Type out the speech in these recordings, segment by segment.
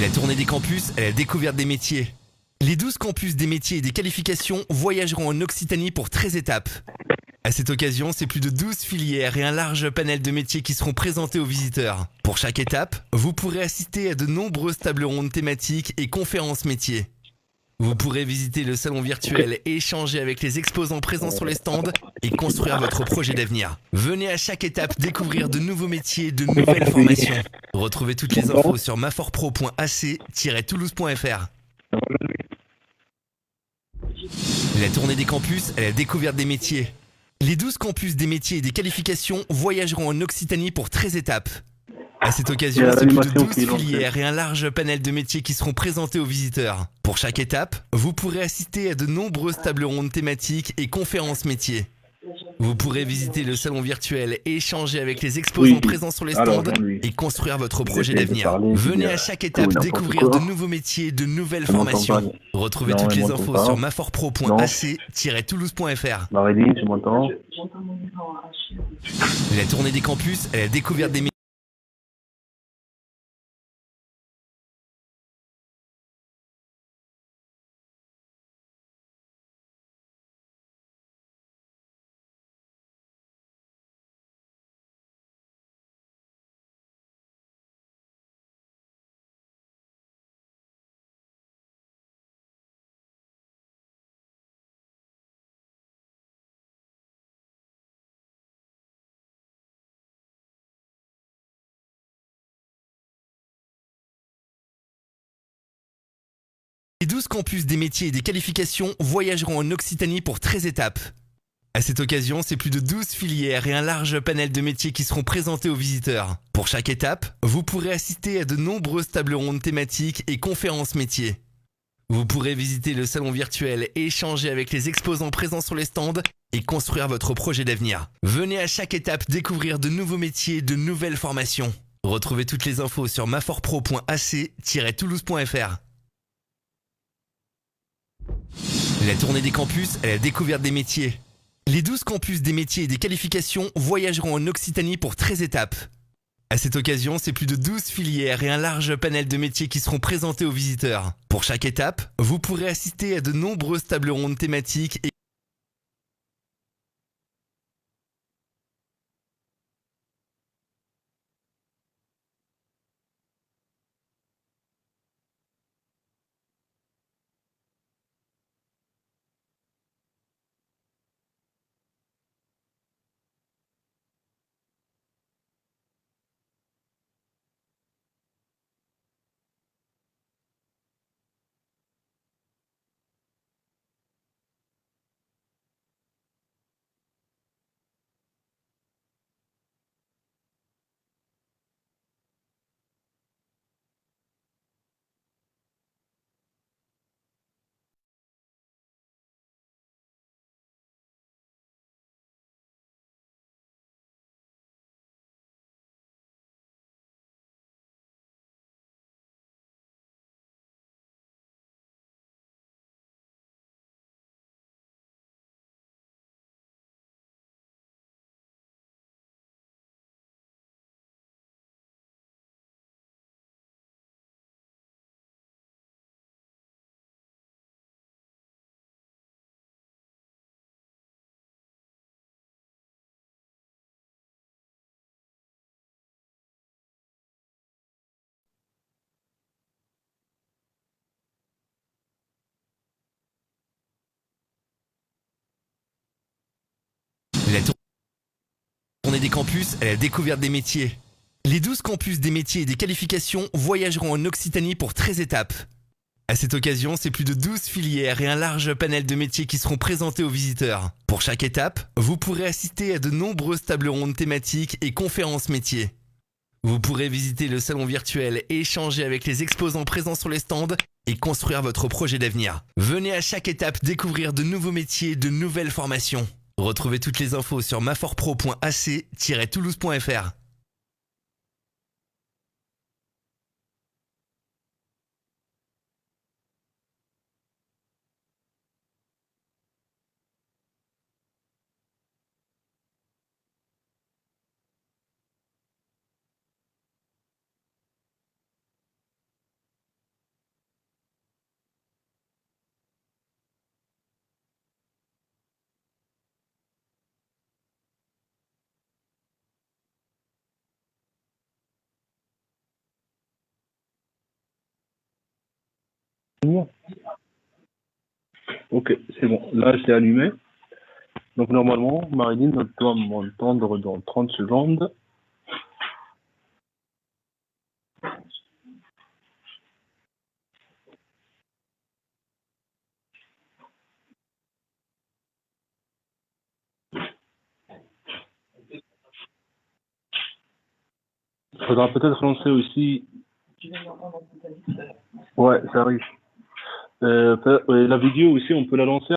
La tournée des campus à la découverte des métiers. Les 12 campus des métiers et des qualifications voyageront en Occitanie pour 13 étapes. À cette occasion, c'est plus de 12 filières et un large panel de métiers qui seront présentés aux visiteurs. Pour chaque étape, vous pourrez assister à de nombreuses tables rondes thématiques et conférences métiers. Vous pourrez visiter le salon virtuel et échanger avec les exposants présents sur les stands et construire votre projet d'avenir. Venez à chaque étape découvrir de nouveaux métiers, de nouvelles formations. Retrouvez toutes les infos sur mafortpro.ac-toulouse.fr. La tournée des campus à la découverte des métiers. Les 12 campus des métiers et des qualifications voyageront en Occitanie pour 13 étapes. À cette occasion, c'est plus de 12 filières et un large panel de métiers qui seront présentés aux visiteurs. Pour chaque étape, vous pourrez assister à de nombreuses tables rondes thématiques et conférences métiers. Vous pourrez visiter le salon virtuel et échanger avec les exposants présents sur les stands et construire votre projet d'avenir. Venez à chaque étape découvrir de nouveaux métiers, de nouvelles formations. Retrouvez toutes les infos sur mafortpro.ac-toulouse.fr. Tu m'entends? La tournée des campus à la découverte des métiers. Les 12 campus des métiers et des qualifications voyageront en Occitanie pour 13 étapes. À cette occasion, c'est plus de 12 filières et un large panel de métiers qui seront présentés aux visiteurs. Pour chaque étape, vous pourrez assister à de nombreuses tables rondes thématiques et conférences métiers. Vous pourrez visiter le salon virtuel et échanger avec les exposants présents sur les stands et construire votre projet d'avenir. Venez à chaque étape découvrir de nouveaux métiers, de nouvelles formations. Retrouvez toutes les infos sur mafortpro.ac-toulouse.fr. La tournée des campus à la découverte des métiers. Les 12 campus des métiers et des qualifications voyageront en Occitanie pour 13 étapes. À cette occasion, c'est plus de 12 filières et un large panel de métiers qui seront présentés aux visiteurs. Pour chaque étape, vous pourrez assister à de nombreuses tables rondes thématiques et la tournée des campus à la découverte des métiers. Les 12 campus des métiers et des qualifications voyageront en Occitanie pour 13 étapes. À cette occasion, c'est plus de 12 filières et un large panel de métiers qui seront présentés aux visiteurs. Pour chaque étape, vous pourrez assister à de nombreuses tables rondes thématiques et conférences métiers. Vous pourrez visiter le salon virtuel et échanger avec les exposants présents sur les stands et construire votre projet d'avenir. Venez à chaque étape découvrir de nouveaux métiers, de nouvelles formations. Retrouvez toutes les infos sur mafortpro.ac-toulouse.fr. Ok, c'est bon. Là, je l'ai allumé. Donc, normalement, Marilyn doit m'entendre dans 30 secondes. Il faudra peut-être lancer aussi. Ouais, ça arrive. La vidéo aussi, on peut la lancer.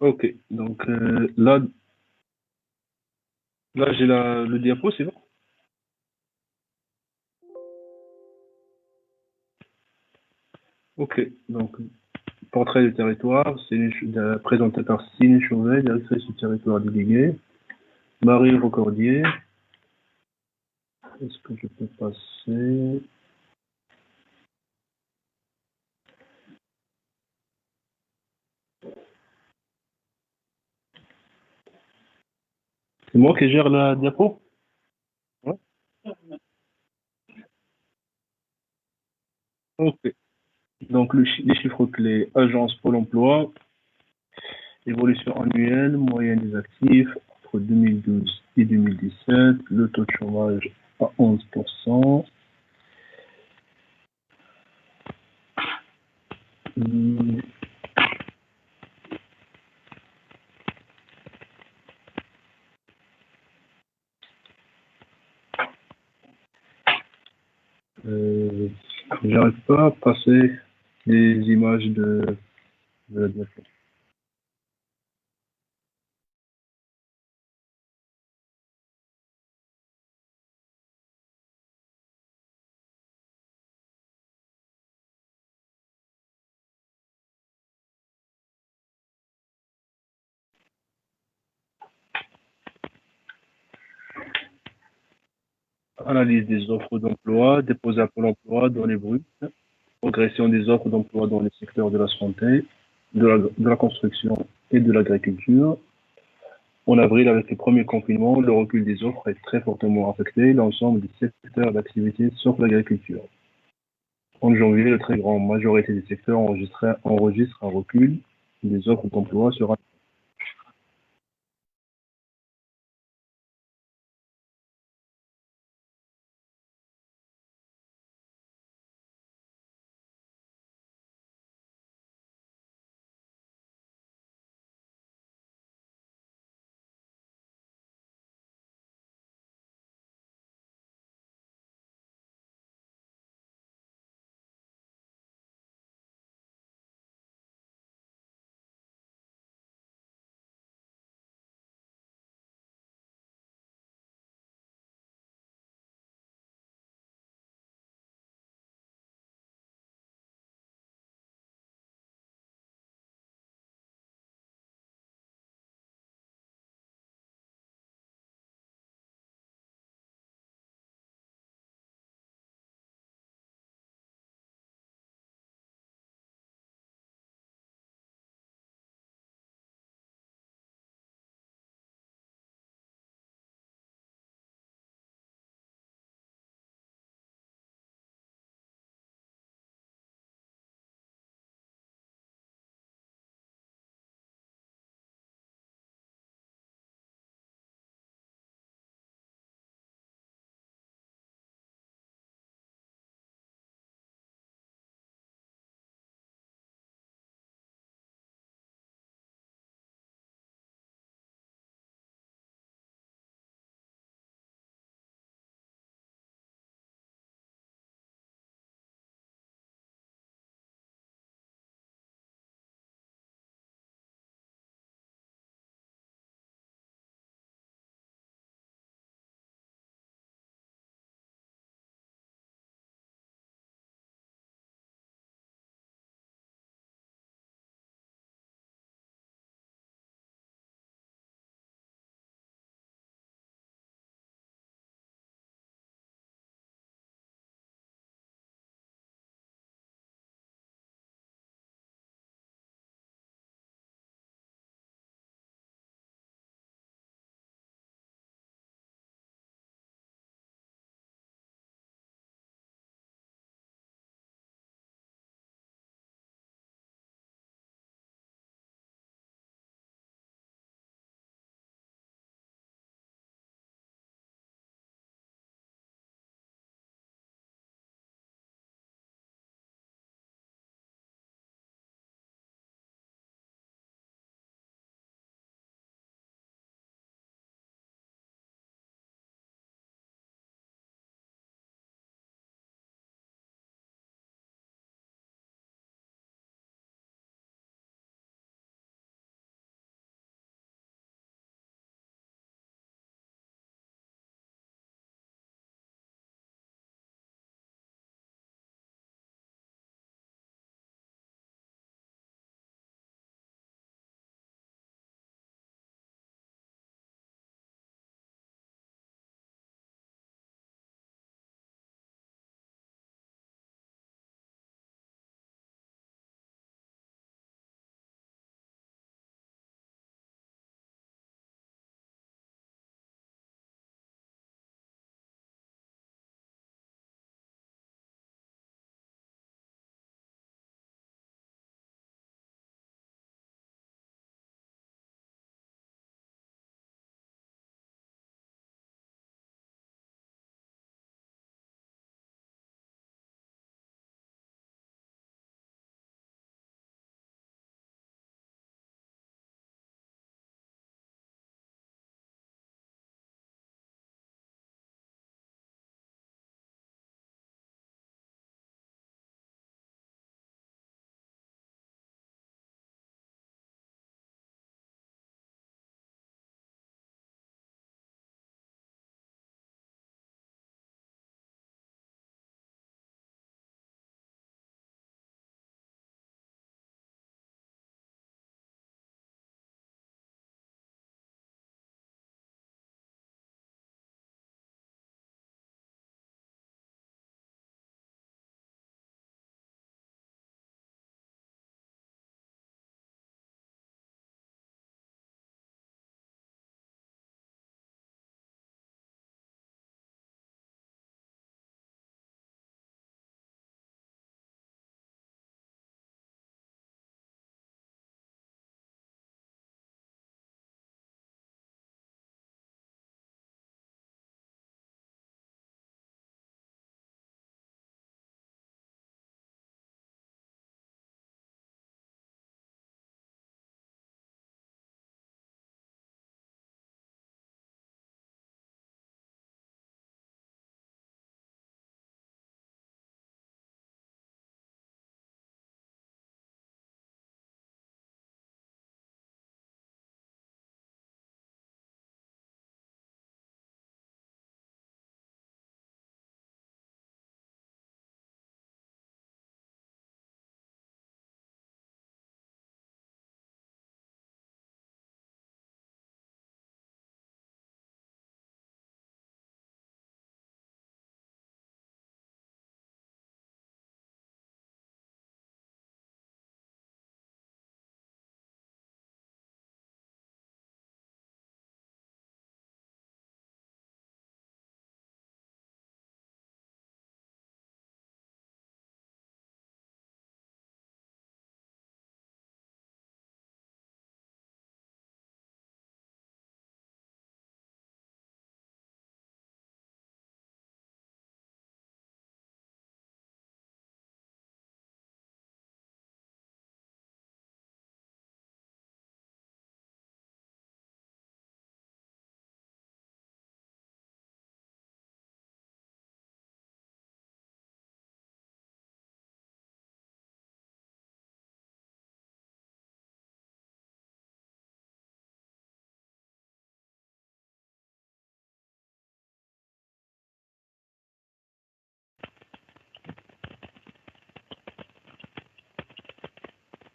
Ok, donc là j'ai le diapo, c'est bon. Ok, donc portrait du territoire, présenté par Céline Chauvet, directrice du territoire délégué. Marie Recordier, est-ce que je peux passer? C'est moi qui gère la diapo? Ouais. Ok. Donc les chiffres clés, agence Pôle emploi, évolution annuelle, moyenne des actifs entre 2012 et 2017, le taux de chômage à 11%. Hum, euh, J'arrive pas à passer les images de la diapo. Analyse des offres d'emploi, déposées à Pôle emploi, données brutes, progression des offres d'emploi dans les secteurs de la santé, de la construction et de l'agriculture. En avril, avec le premier confinement, le recul des offres est très fortement affecté l'ensemble des secteurs d'activité sauf l'agriculture. En janvier, la très grande majorité des secteurs enregistre un recul. des offres d'emploi sera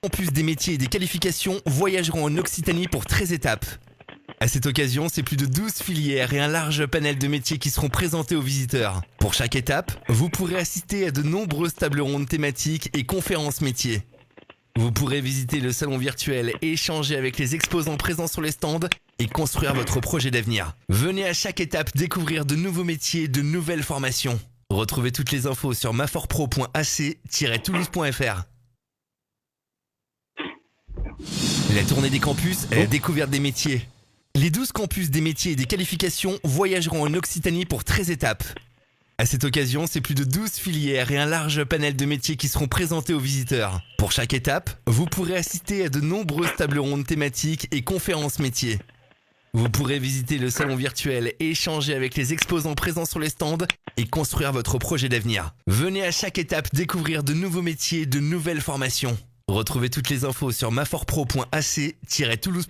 campus des métiers et des qualifications voyageront en Occitanie pour 13 étapes. À cette occasion, c'est plus de 12 filières et un large panel de métiers qui seront présentés aux visiteurs. Pour chaque étape, vous pourrez assister à de nombreuses tables rondes thématiques et conférences métiers. Vous pourrez visiter le salon virtuel et échanger avec les exposants présents sur les stands et construire votre projet d'avenir. Venez à chaque étape découvrir de nouveaux métiers, de nouvelles formations. Retrouvez toutes les infos sur mafortpro.ac-toulouse.fr. La tournée des campus est la découverte des métiers. Les 12 campus des métiers et des qualifications voyageront en Occitanie pour 13 étapes. À cette occasion, c'est plus de 12 filières et un large panel de métiers qui seront présentés aux visiteurs. Pour chaque étape, vous pourrez assister à de nombreuses tables rondes thématiques et conférences métiers. Vous pourrez visiter le salon virtuel et échanger avec les exposants présents sur les stands et construire votre projet d'avenir. Venez à chaque étape découvrir de nouveaux métiers, de nouvelles formations. Retrouvez toutes les infos sur mafortpro.ac-toulouse.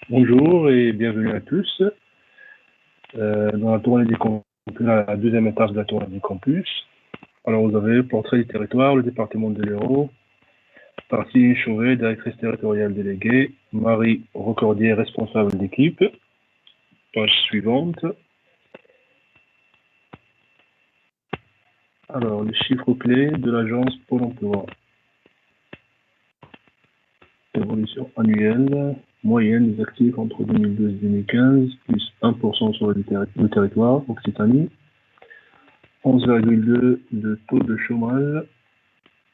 Bonjour et bienvenue à tous. Dans la tournée des campus, la deuxième étape de la tournée des campus. Alors vous avez portrait du territoire, le département de l'Hérault, Martine Chauvet, directrice territoriale déléguée, Marie Recordier, responsable d'équipe. Page suivante. Alors, les chiffres clés de l'agence Pôle emploi. Évolution annuelle, moyenne des actifs entre 2012 et 2015, plus 1% sur le territoire, Occitanie. 11,2 de taux de chômage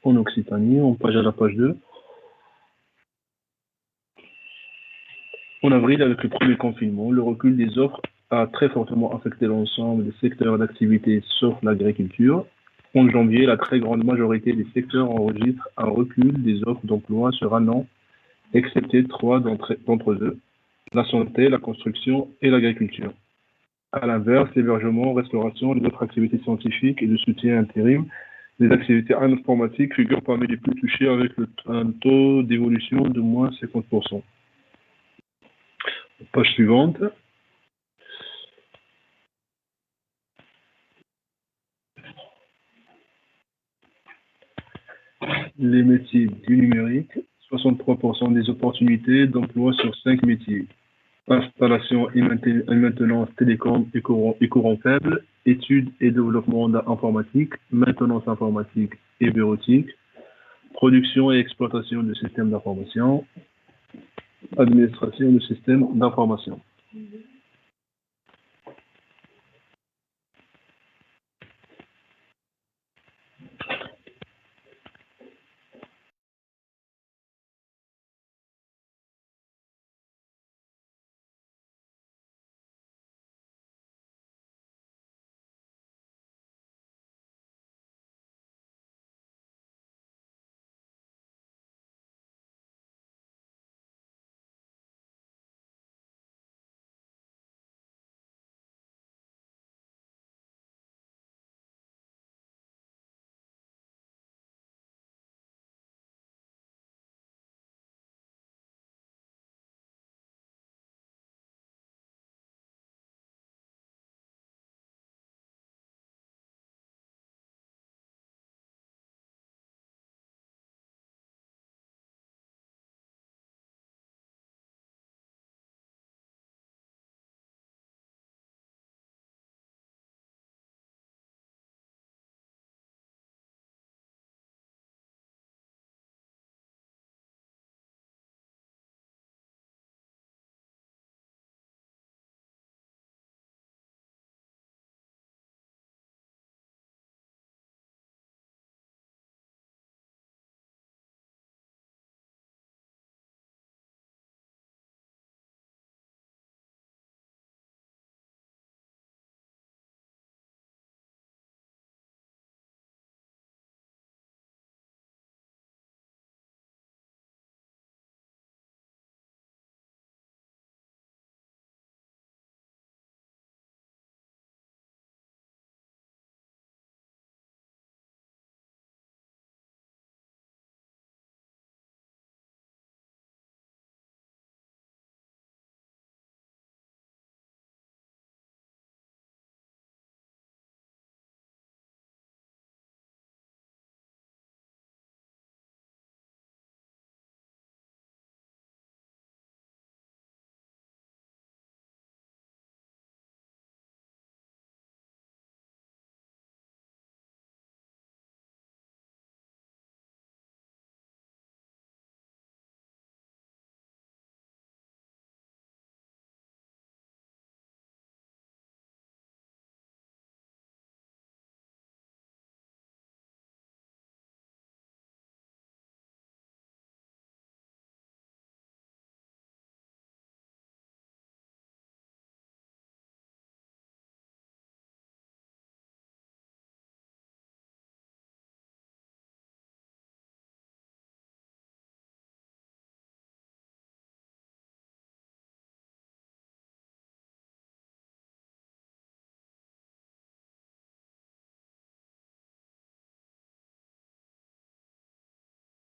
en Occitanie. On passe à la page 2. En avril, avec le premier confinement, le recul des offres a très fortement affecté l'ensemble des secteurs d'activité sauf l'agriculture. En janvier, la très grande majorité des secteurs enregistrent un recul des offres d'emploi sur un an, excepté 3 d'entre eux, la santé, la construction et l'agriculture. À l'inverse, l'hébergement, restauration, les autres activités scientifiques et de soutien intérim, les activités informatiques figurent parmi les plus touchées avec un taux d'évolution de moins 50%. Page suivante. Les métiers du numérique, 63% des opportunités d'emploi sur 5 métiers. Installation et maintenance télécom et courant faible, études et développement informatique, maintenance informatique et bureautique, production et exploitation de systèmes d'information, administration de systèmes d'information.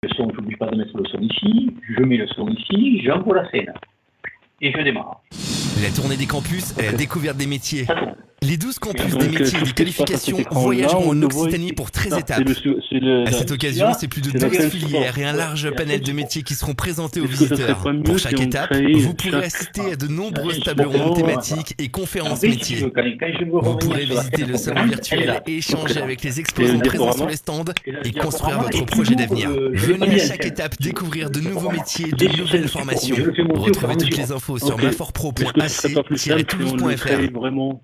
le son, je n'oublie pas de mettre le son ici, je mets le son ici, j'envoie la scène. Et je démarre. La tournée des campus à la découverte des métiers. Ça tourne. Les 12 campus Donc, des métiers tout et ce des qui se passe à cet qualifications écran-là, voyageront on en le voit Occitanie ici. pour 13 Ça, étapes. À cette occasion, c'est plus de c'est la 12 scène filières sport. et un large Ouais, panel de c'est la métiers qui seront présentés aux Est-ce que ça serait visiteurs. pas mieux Pour si chaque on étape, créait vous pourrez chaque- assister à de nombreuses Ouais, tables rondes ouais. thématiques et conférences Alors, métiers. quand je veux Vous revenir pourrez sur la visiter scène le salon conférence, elle est virtuel, là. échanger Ok. avec les Et exposants le présents diaporama sur les stands Et le et construire diaporama votre est projet toujours, d'avenir. je l'ai pas Venez mis à en chaque scène. étape Le découvrir de nouveaux diaporama. métiers, Il de est sur nouvelles scène support, formations. mais je le fais monter au fur et à Retrouvez toutes mesure. les infos sur Ok. Est-ce que ce serait pas plus simple si on le maforpro.ac-toulouse.fr. crée vraiment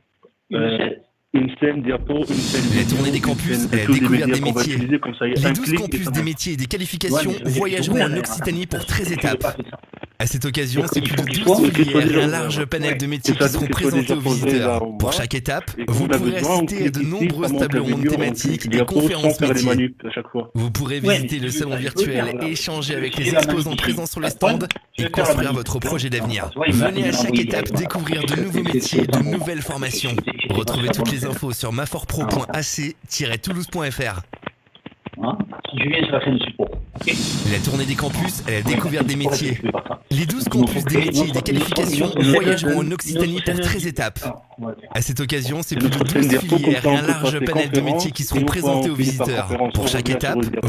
Une scène. une scène diapo, une scène La vidéo, tournée des une campus scène à la de tous les découverte médias des qu'on va métiers. utiliser, comme ça, il y a Les un 12 clic et campus ça des marche. métiers et des Ouais, qualifications mais ça veut dire que voyageront c'est en ouvert, Occitanie pour hein. 13 Je l'ai pas étapes. fait ça. À cette occasion, c'est Il plus faut de qu'il 12 soit- Ok, soit filières et déjà un ouvert, large ouais. panel de Et métiers ça qui dit seront qu'il soit présentés déjà aux posé là visiteurs. en Pour bas. chaque étape, Et quand vous on a pourrez besoin, on assister à clique de ici, ça nombreuses monte tables la rondes vidéo, on thématiques clique et diapo sans conférences faire les métiers. manip à chaque fois. Vous pourrez Ouais, visiter mais le si je salon veux faire, je peux le virtuel, faire, là. échanger avec Je les fais la exposants manip présents ici. sur les Pas de problème. stands Je et vais faire la construire manip. votre projet d'avenir. Tu vois, il m'a Venez à chaque envoyé étape direct. découvrir de nouveaux C'est métiers, de pas bon. nouvelles formations. J'étais pas Retrouvez sur la toutes bonne les scène. infos sur maforpro.ac-toulouse.fr. Hein. Si je viens sur la chaîne support, ok. La tournée des campus à la découverte des métiers. Je vais pas ça. Les 12 Donc, il nous faut campus des créer métiers et une des autre- qualifications une autre voyageront en scène, Occitanie une autre pour scène. 13 étapes. Ah, on va le faire. À cette occasion, c'est C'est plus de notre scène 12 diapo, comme filières ça et on un peut large passer panel de conférence, métiers qui et seront une fois présentés on aux finit par visiteurs. conférence, Pour on chaque revient sur étape, le diapo.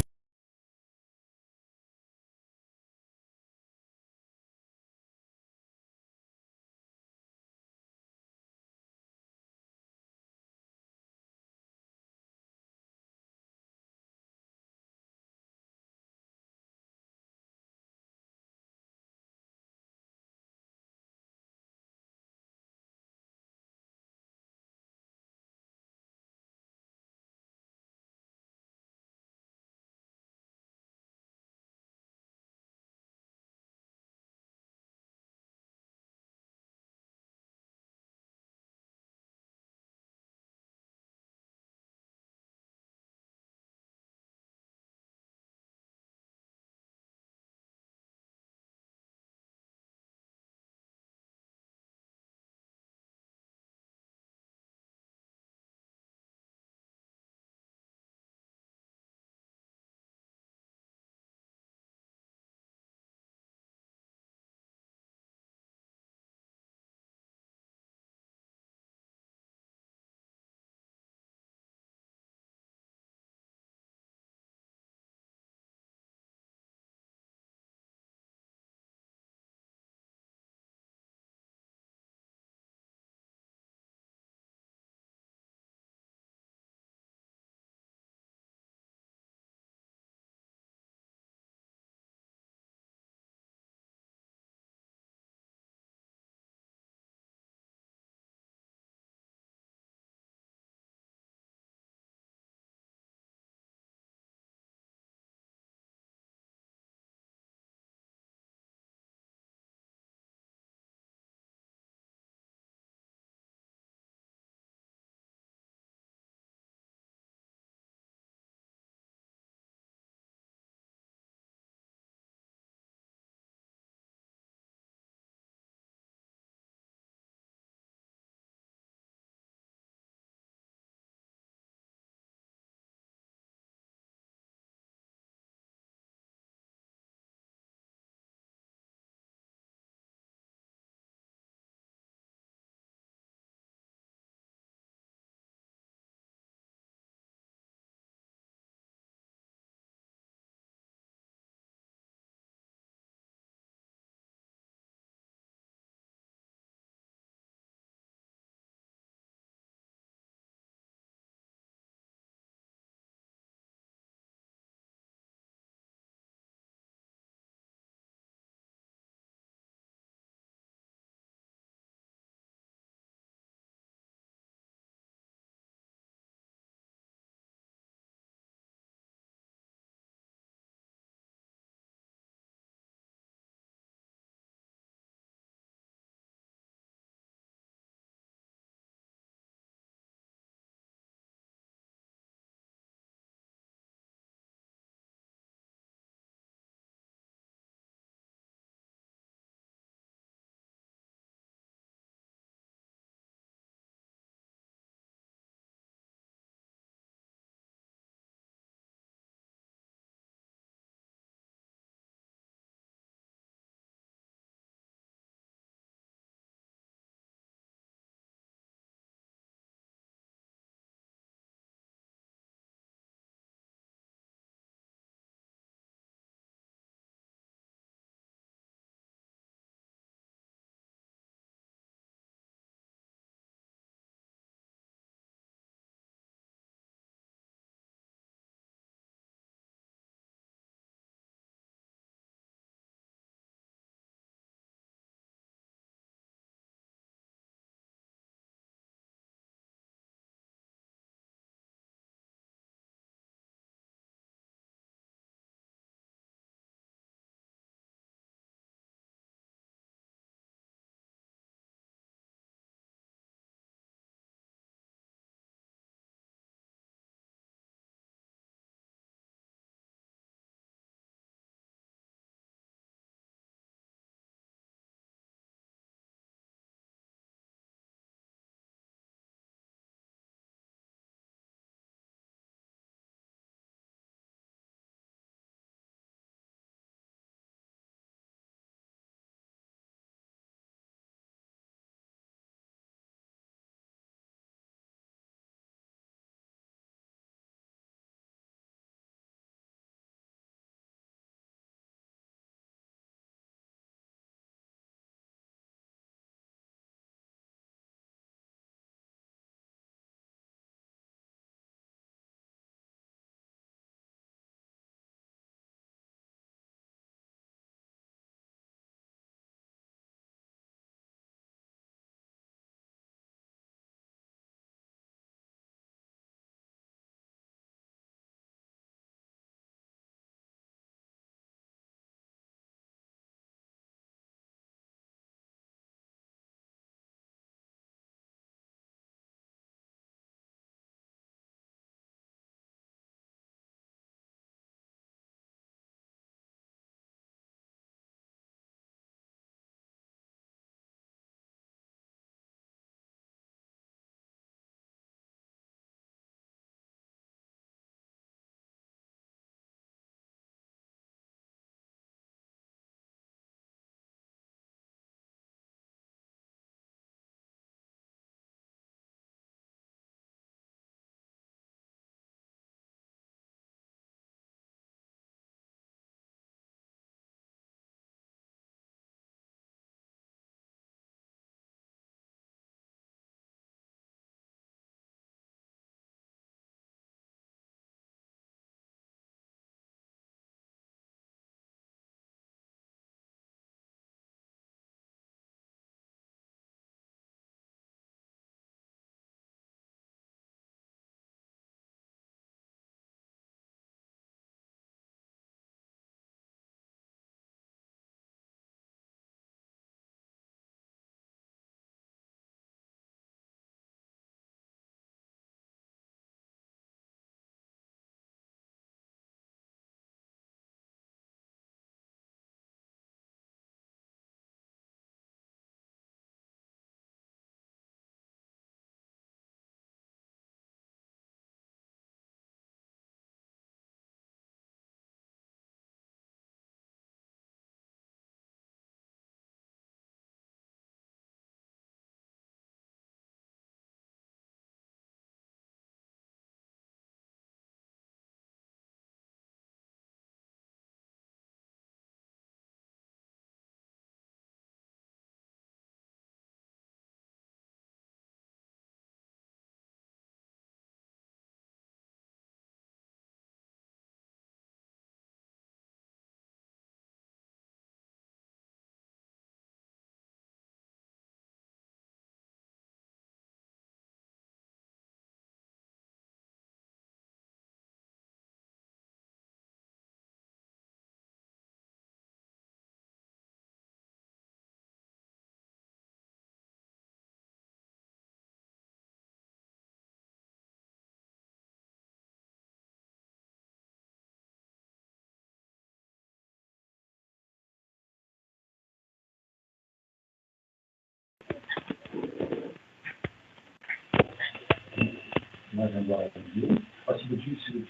Moi, j'aime voir la vidéo. Ah, si tu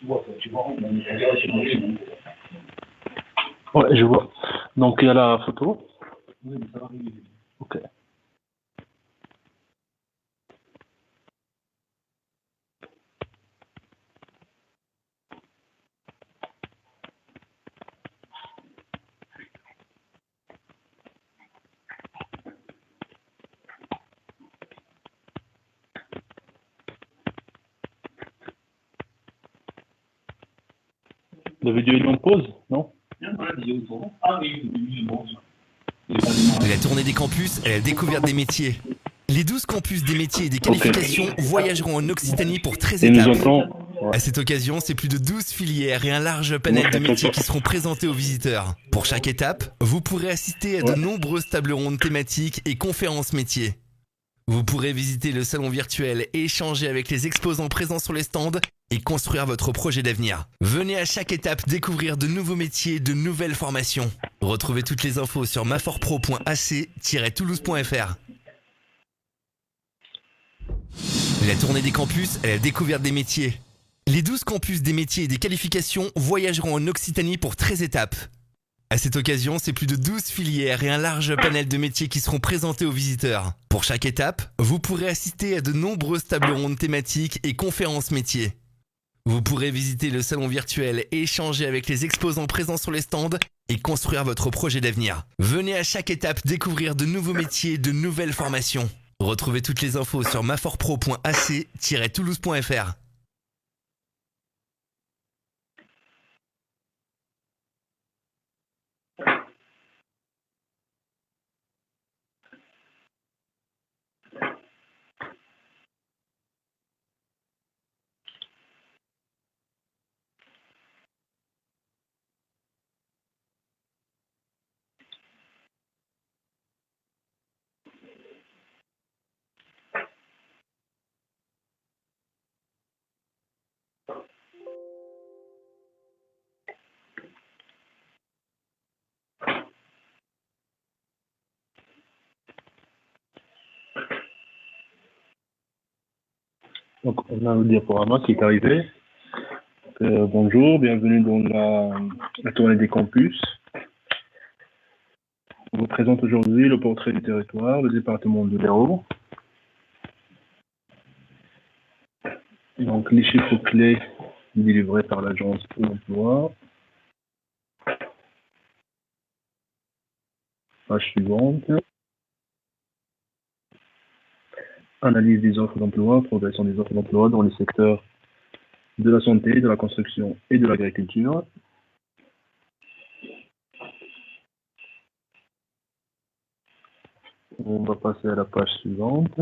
vois, tu vois, on est sur mon. Ouais, je vois. Donc, il y a la photo. Oui, mais ça va arriver. Ok. La vidéo est en pause, non? La vidéo est bon. Ah oui, oui, bon. La tournée des campus est la découverte des métiers. Les 12 campus des métiers et des qualifications voyageront en Occitanie pour 13 Et nous étapes. entend. Ouais. À cette occasion, c'est plus de 12 filières et un large panel de métiers qui seront présentés aux visiteurs. Pour chaque étape, vous pourrez assister à de nombreuses tables rondes thématiques et conférences métiers. Vous pourrez visiter le salon virtuel et échanger avec les exposants présents sur les stands et construire votre projet d'avenir. Venez à chaque étape découvrir de nouveaux métiers, de nouvelles formations. Retrouvez toutes les infos sur mafortpro.ac-toulouse.fr. La tournée des campus est la découverte des métiers. Les 12 campus des métiers et des qualifications voyageront en Occitanie pour 13 étapes. À cette occasion, c'est plus de 12 filières et un large panel de métiers qui seront présentés aux visiteurs. Pour chaque étape, vous pourrez assister à de nombreuses tables rondes thématiques et conférences métiers. Vous pourrez visiter le salon virtuel et échanger avec les exposants présents sur les stands et construire votre projet d'avenir. Venez à chaque étape découvrir de nouveaux métiers, de nouvelles formations. Retrouvez toutes les infos sur mafortpro.ac-toulouse.fr. Donc, on a le diaporama qui est arrivé. Bonjour, bienvenue dans la tournée des campus. On vous présente aujourd'hui le portrait du territoire, le département de l'Hérault. Donc, les chiffres clés délivrés par l'agence Pôle emploi. Page suivante. Analyse des offres d'emploi, progression des offres d'emploi dans les secteurs de la santé, de la construction et de l'agriculture. On va passer à la page suivante.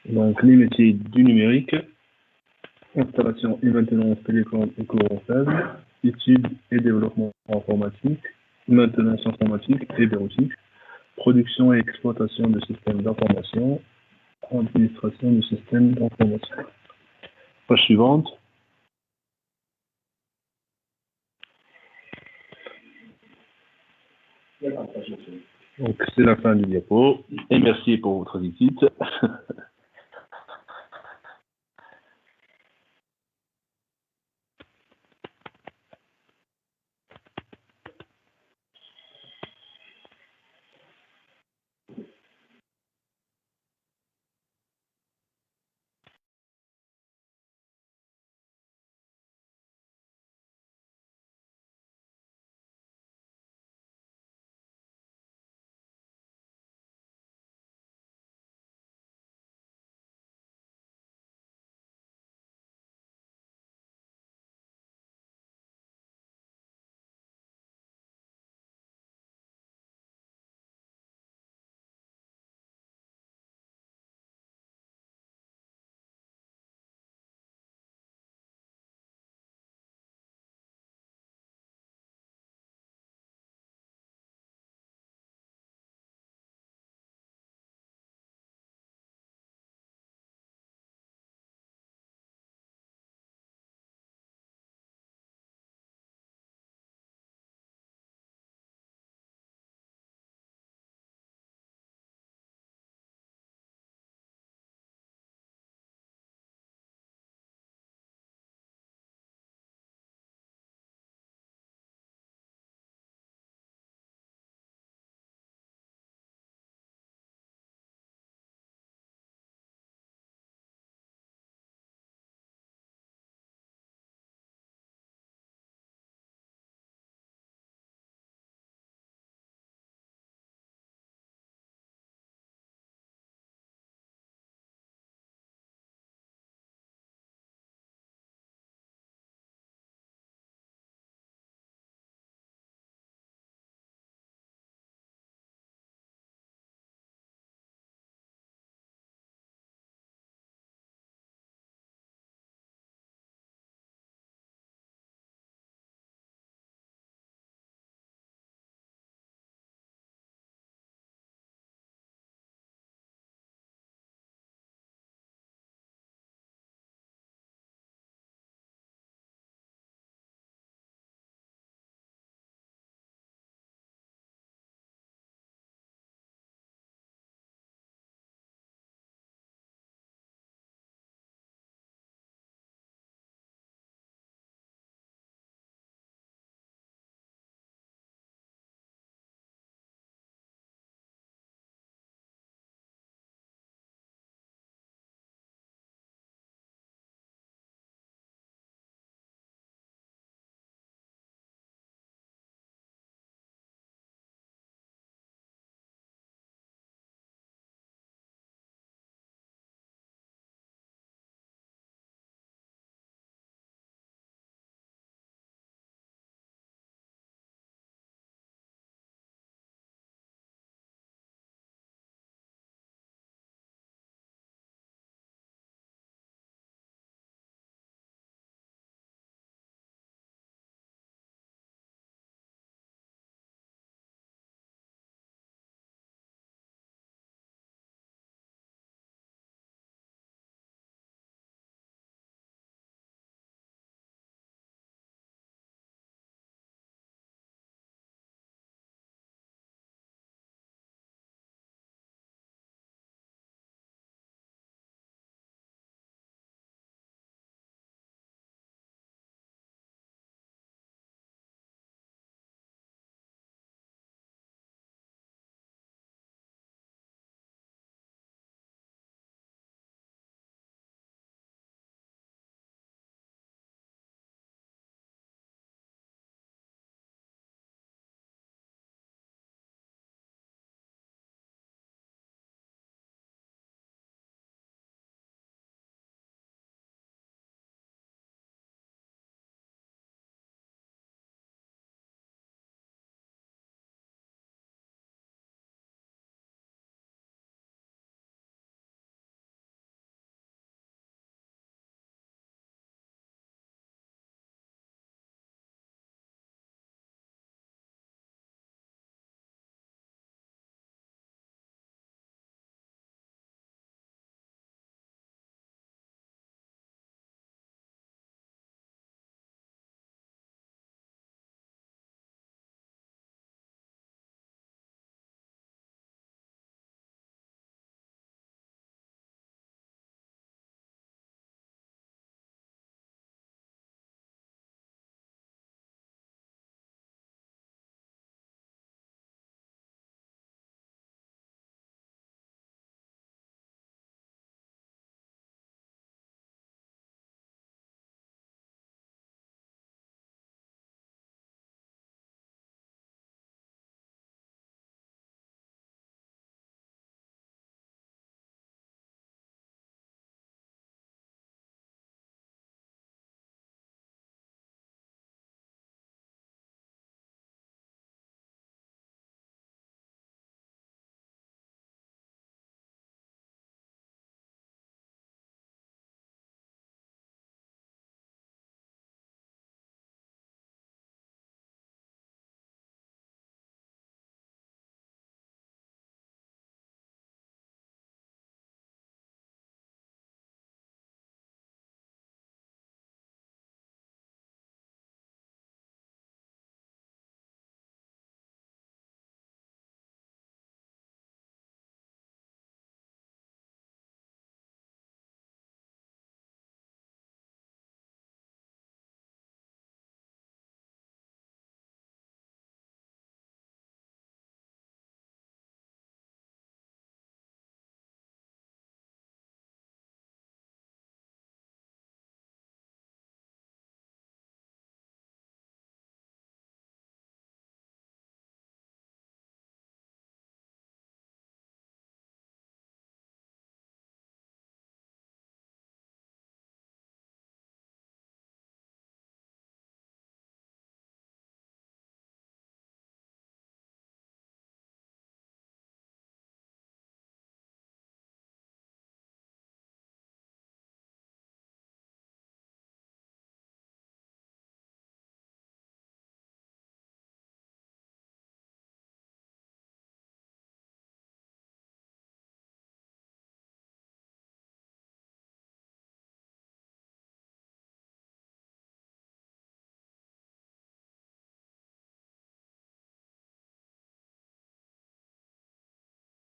Donc, les métiers du numérique, installation et maintenance télécom et courant faible, études et développement informatique, maintenance informatique et bureautique, production et exploitation de systèmes d'information, administration de systèmes d'information. Page suivante. Donc, c'est la fin du diapo. Et merci pour votre visite.